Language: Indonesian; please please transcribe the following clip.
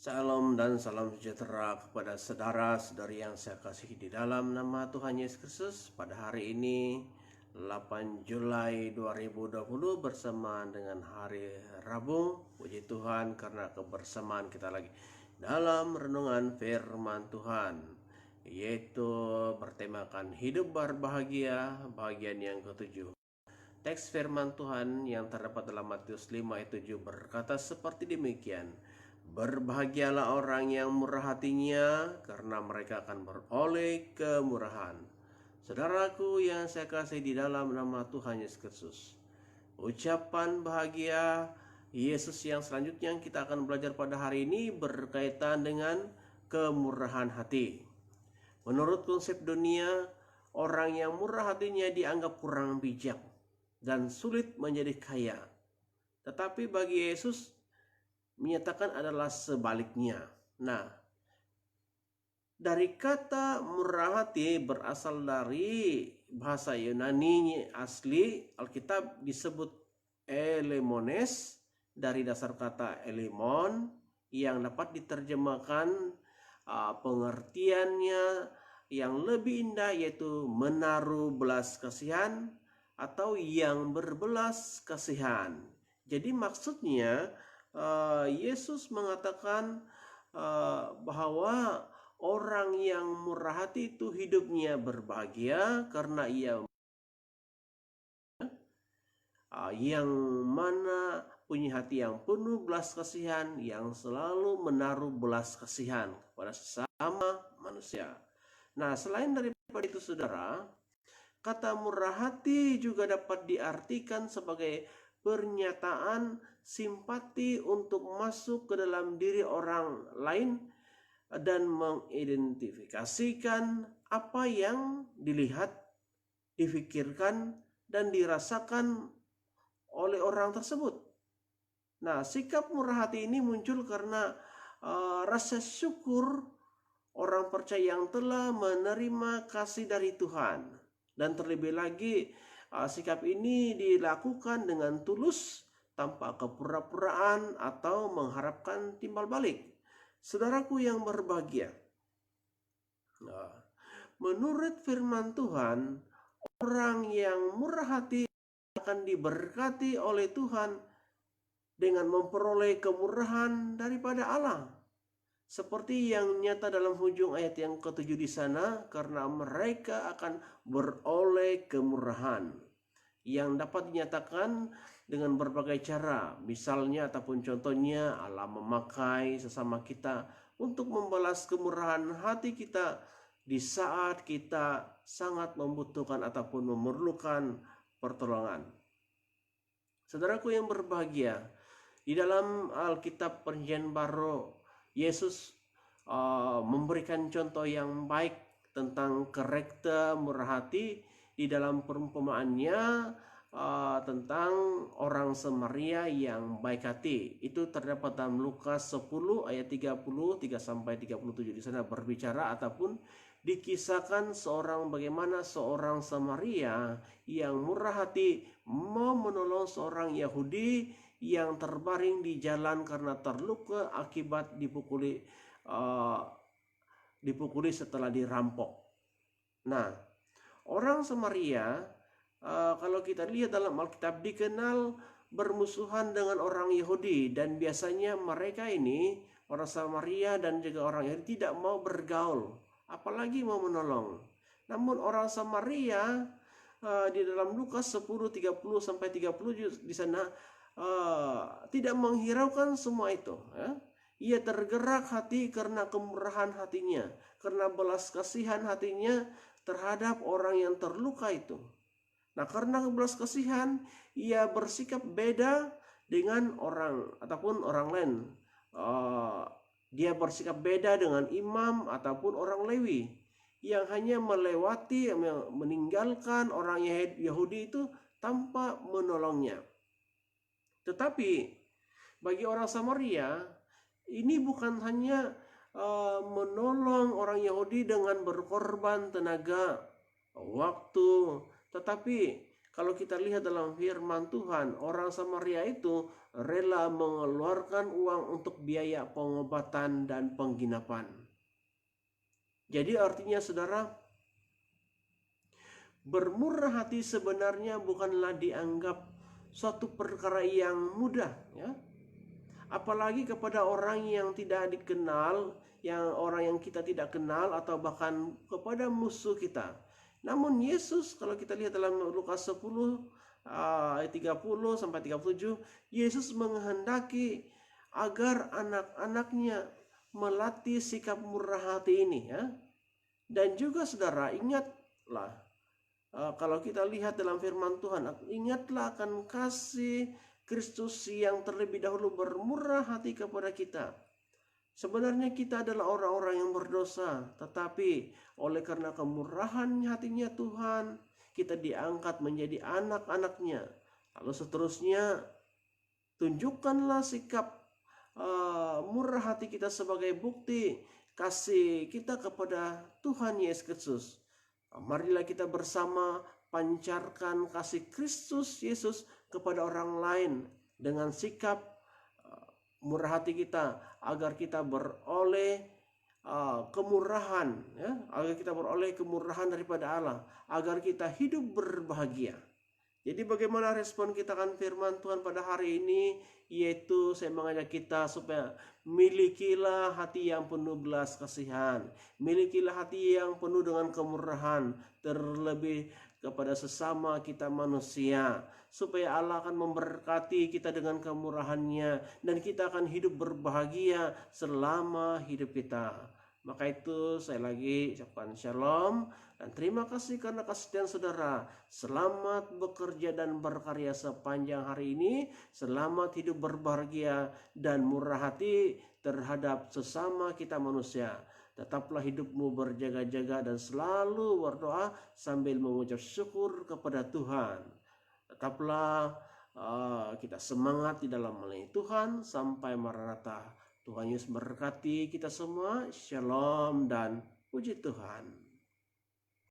Salam dan salam sejahtera kepada saudara-saudari yang saya kasihi di dalam nama Tuhan Yesus Kristus. Pada hari ini 8 Julai 2020 bersamaan dengan hari Rabu. Puji Tuhan karena kebersamaan kita lagi dalam renungan firman Tuhan, yaitu bertemakan hidup berbahagia, bagian yang ketujuh. Teks firman Tuhan yang terdapat dalam Matius 5 ayat 7 berkata seperti demikian. Berbahagialah orang yang murah hatinya, karena mereka akan beroleh kemurahan. Saudaraku yang saya kasihi di dalam nama Tuhan Yesus Kristus, ucapan bahagia Yesus yang selanjutnya yang kita akan belajar pada hari ini berkaitan dengan kemurahan hati. Menurut konsep dunia, orang yang murah hatinya dianggap kurang bijak dan sulit menjadi kaya. Tetapi bagi Yesus menyatakan adalah sebaliknya. Nah, dari kata murah hati berasal dari bahasa Yunani asli Alkitab disebut elemones, dari dasar kata elemon yang dapat diterjemahkan pengertiannya yang lebih indah, yaitu menaruh belas kasihan atau yang berbelas kasihan. Jadi maksudnya Yesus mengatakan bahwa orang yang murah hati itu hidupnya berbahagia karena ia yang mana punya hati yang penuh belas kasihan, yang selalu menaruh belas kasihan kepada sesama manusia. Nah, selain daripada itu saudara, kata murah hati juga dapat diartikan sebagai pernyataan simpati untuk masuk ke dalam diri orang lain dan mengidentifikasikan apa yang dilihat, difikirkan, dan dirasakan oleh orang tersebut. Nah, sikap murah hati ini muncul karena rasa syukur orang percaya yang telah menerima kasih dari Tuhan. Dan terlebih lagi, sikap ini dilakukan dengan tulus, tanpa kepura-puraan atau mengharapkan timbal balik. Saudaraku yang berbahagia, menurut firman Tuhan, orang yang murah hati akan diberkati oleh Tuhan dengan memperoleh kemurahan daripada Allah. Seperti yang nyata dalam ujung ayat yang ke-7 di sana, karena mereka akan beroleh kemurahan yang dapat dinyatakan dengan berbagai cara. Misalnya ataupun contohnya, Allah memakai sesama kita untuk membalas kemurahan hati kita di saat kita sangat membutuhkan ataupun memerlukan pertolongan. Saudaraku yang berbahagia, di dalam Alkitab Perjanjian Baru, Yesus memberikan contoh yang baik tentang karakter murah hati di dalam perumpamaannya tentang orang Samaria yang baik hati. Itu terdapat dalam Lukas 10 ayat 33 sampai 37. Di sana berbicara ataupun dikisahkan bagaimana seorang Samaria yang murah hati mau menolong seorang Yahudi yang terbaring di jalan karena terluka akibat dipukuli setelah dirampok. Nah, orang Samaria kalau kita lihat dalam Alkitab dikenal bermusuhan dengan orang Yahudi, dan biasanya mereka ini orang Samaria dan juga orang Yahudi tidak mau bergaul, apalagi mau menolong. Namun orang Samaria di dalam Lukas 10:30 sampai 30 di sana tidak menghiraukan semua itu. Ia tergerak hati karena kemurahan hatinya, karena belas kasihan hatinya terhadap orang yang terluka itu. Nah, karena belas kasihan, ia bersikap beda dengan orang ataupun orang lain. Dia bersikap beda dengan imam ataupun orang Lewi yang hanya meninggalkan orang Yahudi itu tanpa menolongnya. Tetapi bagi orang Samaria, ini bukan hanya menolong orang Yahudi dengan berkorban tenaga, waktu, tetapi Kalau kita lihat dalam firman Tuhan, orang Samaria itu rela mengeluarkan uang untuk biaya pengobatan dan penginapan. Jadi artinya saudara, bermurah hati sebenarnya bukanlah dianggap suatu perkara yang mudah, ya. Apalagi kepada orang yang tidak dikenal, orang yang kita tidak kenal, atau bahkan kepada musuh kita. Namun Yesus, kalau kita lihat dalam Lukas 10 ayat 30 sampai 37, Yesus menghendaki agar anak-anaknya melatih sikap murah hati ini, ya. Dan juga saudara, ingatlah, kalau kita lihat dalam firman Tuhan, ingatlah akan kasih Kristus yang terlebih dahulu bermurah hati kepada kita. Sebenarnya kita adalah orang-orang yang berdosa, tetapi oleh karena kemurahan hatinya Tuhan, kita diangkat menjadi anak-anaknya. Lalu seterusnya, tunjukkanlah sikap murah hati kita sebagai bukti kasih kita kepada Tuhan Yesus Kristus. Marilah kita bersama pancarkan kasih Kristus Yesus kepada orang lain dengan sikap murah hati kita, agar kita beroleh kemurahan, ya, agar kita beroleh kemurahan daripada Allah, agar kita hidup berbahagia. Jadi bagaimana respon kita akan firman Tuhan pada hari ini? Yaitu saya mengajak kita supaya milikilah hati yang penuh belas kasihan, milikilah hati yang penuh dengan kemurahan, terlebih kepada sesama kita manusia, supaya Allah akan memberkati kita dengan kemurahannya, dan kita akan hidup berbahagia selama hidup kita. Maka itu saya lagi ucapkan shalom dan terima kasih karena kasih saudara. Selamat bekerja dan berkarya sepanjang hari ini. Selamat hidup berbahagia dan murah hati terhadap sesama kita manusia. Tetaplah hidupmu berjaga-jaga dan selalu berdoa sambil mengucap syukur kepada Tuhan. Tetaplah kita semangat di dalam melayani Tuhan sampai Maranatha. Tuhan Yesus berkati kita semua. Shalom dan puji Tuhan.